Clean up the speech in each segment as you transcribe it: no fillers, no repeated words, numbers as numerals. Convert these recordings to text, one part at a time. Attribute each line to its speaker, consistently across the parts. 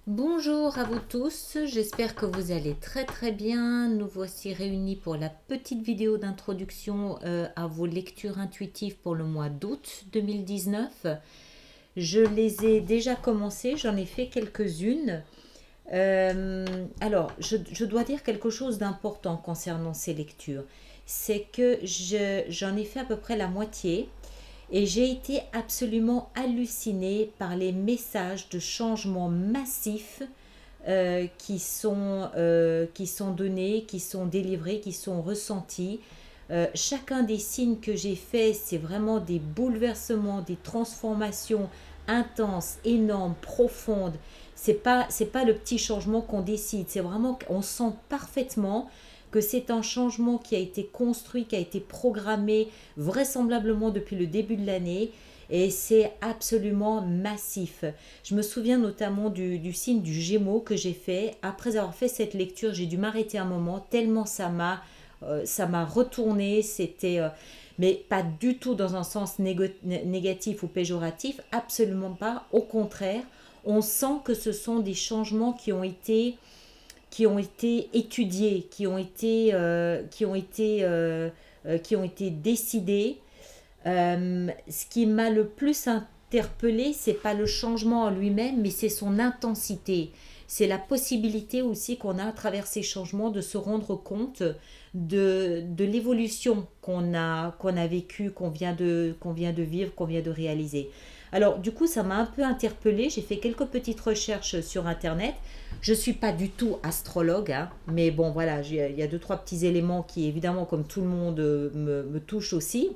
Speaker 1: Bonjour à vous tous, j'espère que vous allez très bien. Nous voici réunis pour la petite vidéo d'introduction à vos lectures intuitives pour le mois d'août 2019. Je les ai déjà commencées, j'en ai fait quelques-unes. Alors, je dois dire quelque chose d'important concernant ces lectures. C'est que j'en ai fait à peu près la moitié. Et j'ai été absolument hallucinée par les messages de changement massifs qui sont donnés, qui sont délivrés, qui sont ressentis. Chacun des signes que j'ai faits, c'est vraiment des bouleversements, des transformations intenses, énormes, profondes. C'est pas le petit changement qu'on décide, c'est vraiment qu'on sent parfaitement que c'est un changement qui a été construit, qui a été programmé vraisemblablement depuis le début de l'année et c'est absolument massif. Je me souviens notamment du signe du Gémeaux que j'ai fait. Après avoir fait cette lecture, j'ai dû m'arrêter un moment tellement ça m'a retourné. Mais pas du tout dans un sens négatif ou péjoratif, absolument pas. Au contraire, on sent que ce sont des changements qui ont été étudiés, qui ont été décidés. Ce qui m'a le plus interpellé, c'est pas le changement en lui-même, mais c'est son intensité. C'est la possibilité aussi qu'on a à travers ces changements de se rendre compte de l'évolution qu'on a vécue, qu'on vient de vivre, qu'on vient de réaliser. Alors du coup, ça m'a un peu interpellée. J'ai fait quelques petites recherches sur Internet. Je ne suis pas du tout astrologue, hein, mais bon voilà, il y a deux, trois petits éléments qui évidemment, comme tout le monde, me touchent aussi.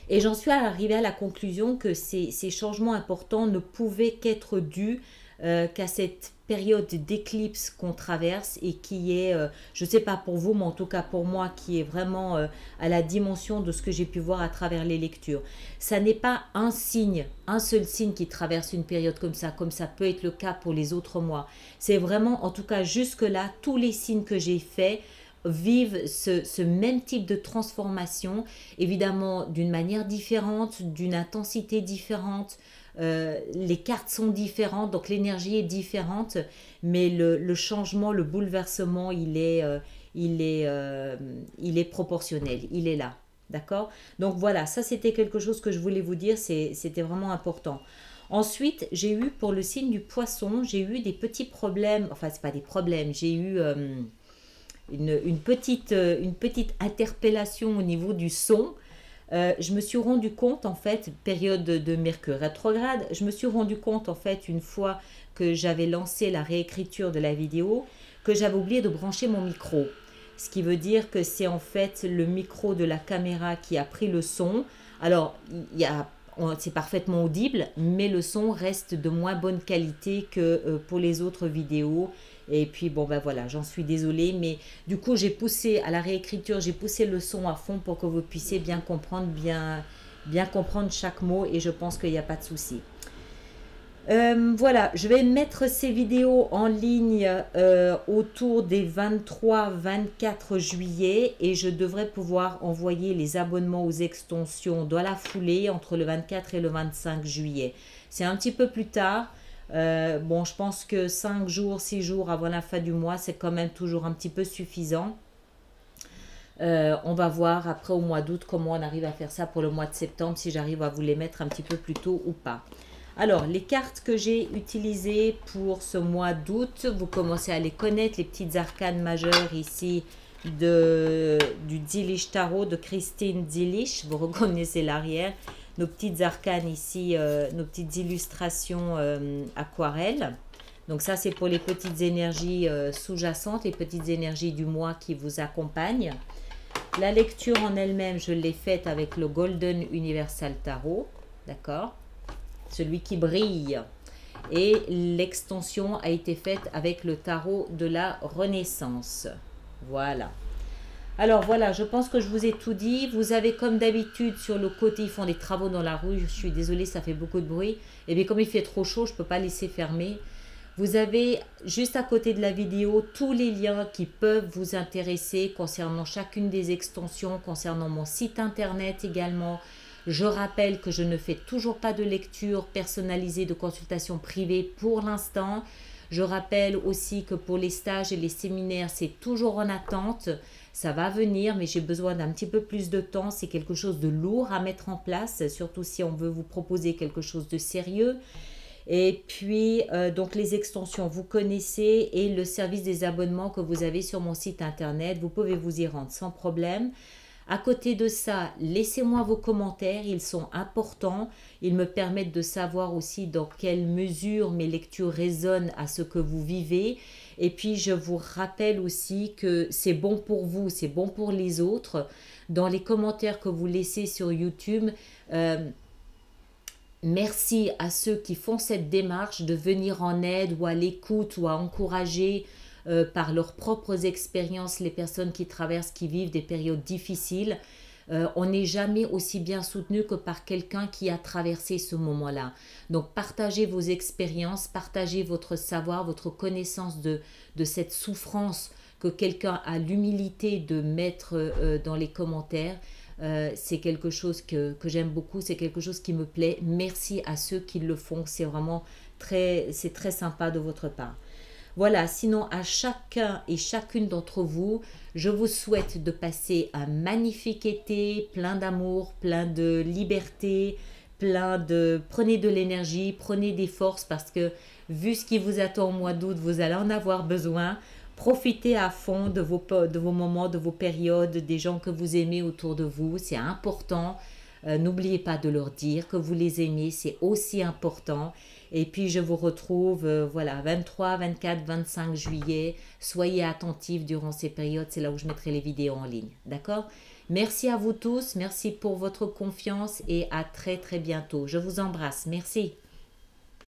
Speaker 1: Et j'en suis arrivée à la conclusion que ces changements importants ne pouvaient qu'être dus qu'à cette période d'éclipse qu'on traverse et qui est, je ne sais pas pour vous, mais en tout cas pour moi, qui est vraiment à la dimension de ce que j'ai pu voir à travers les lectures. Ça n'est pas un signe, un seul signe qui traverse une période comme ça peut être le cas pour les autres mois. C'est vraiment, en tout cas jusque-là, tous les signes que j'ai faits vivent ce même type de transformation, évidemment d'une manière différente, d'une intensité différente. Les cartes sont différentes, donc l'énergie est différente, mais le changement, le bouleversement, il est proportionnel, il est là. D'accord. Donc voilà, ça c'était quelque chose que je voulais vous dire, c'était vraiment important. Ensuite, j'ai eu pour le signe du poisson, j'ai eu des petits problèmes, enfin c'est pas des problèmes, j'ai eu une petite interpellation au niveau du son. Je me suis rendu compte en fait, période de Mercure rétrograde, je me suis rendu compte en fait une fois que j'avais lancé la réécriture de la vidéo que j'avais oublié de brancher mon micro. Ce qui veut dire que c'est en fait le micro de la caméra qui a pris le son. Alors, c'est parfaitement audible, mais le son reste de moins bonne qualité que pour les autres vidéos. Et puis bon ben voilà, j'en suis désolée, mais du coup j'ai poussé à la réécriture, j'ai poussé le son à fond pour que vous puissiez bien comprendre chaque mot et je pense qu'il n'y a pas de souci. Voilà, je vais mettre ces vidéos en ligne autour des 23-24 juillet et je devrais pouvoir envoyer les abonnements aux extensions dans la foulée entre le 24 et le 25 juillet. C'est un petit peu plus tard. Bon, je pense que 5 jours, 6 jours avant la fin du mois, c'est quand même toujours un petit peu suffisant. On va voir après au mois d'août comment on arrive à faire ça pour le mois de septembre, si j'arrive à vous les mettre un petit peu plus tôt ou pas. Alors, les cartes que j'ai utilisées pour ce mois d'août, vous commencez à les connaître, les petites arcanes majeures ici du Dilish Tarot de Christine Dilish. Vous reconnaissez l'arrière. Nos petites arcanes ici, nos petites illustrations aquarelles. Donc ça, c'est pour les petites énergies sous-jacentes, les petites énergies du mois qui vous accompagnent. La lecture en elle-même, je l'ai faite avec le Golden Universal Tarot. D'accord, celui qui brille. Et l'extension a été faite avec le tarot de la Renaissance. Voilà. Alors voilà, je pense que je vous ai tout dit. Vous avez comme d'habitude sur le côté, ils font des travaux dans la rue. Je suis désolée, ça fait beaucoup de bruit. Et bien comme il fait trop chaud, je ne peux pas laisser fermer. Vous avez juste à côté de la vidéo tous les liens qui peuvent vous intéresser concernant chacune des extensions, concernant mon site internet également, Je rappelle que je ne fais toujours pas de lecture personnalisée de consultation privée pour l'instant. Je rappelle aussi que pour les stages et les séminaires, c'est toujours en attente. Ça va venir, mais j'ai besoin d'un petit peu plus de temps. C'est quelque chose de lourd à mettre en place, surtout si on veut vous proposer quelque chose de sérieux. Et puis, donc les extensions, vous connaissez, et le service des abonnements que vous avez sur mon site internet, vous pouvez vous y rendre sans problème. À côté de ça, laissez-moi vos commentaires, ils sont importants. Ils me permettent de savoir aussi dans quelle mesure mes lectures résonnent à ce que vous vivez. Et puis, je vous rappelle aussi que c'est bon pour vous, c'est bon pour les autres. Dans les commentaires que vous laissez sur YouTube, merci à ceux qui font cette démarche de venir en aide ou à l'écoute ou à encourager par leurs propres expériences les personnes qui traversent, qui vivent des périodes difficiles. On n'est jamais aussi bien soutenu que par quelqu'un qui a traversé ce moment-là. Donc partagez vos expériences, partagez votre savoir, votre connaissance de cette souffrance que quelqu'un a l'humilité de mettre dans les commentaires. C'est quelque chose que j'aime beaucoup, c'est quelque chose qui me plaît. Merci à ceux qui le font, c'est très sympa de votre part. Voilà, sinon à chacun et chacune d'entre vous, je vous souhaite de passer un magnifique été, plein d'amour, plein de liberté, prenez de l'énergie, prenez des forces parce que vu ce qui vous attend au mois d'août, vous allez en avoir besoin. Profitez à fond de vos moments, de vos périodes, des gens que vous aimez autour de vous, c'est important. N'oubliez pas de leur dire que vous les aimez, c'est aussi important. Et puis je vous retrouve, voilà, 23, 24, 25 juillet. Soyez attentifs durant ces périodes, c'est là où je mettrai les vidéos en ligne. D'accord? Merci à vous tous, merci pour votre confiance et à très très bientôt. Je vous embrasse, merci.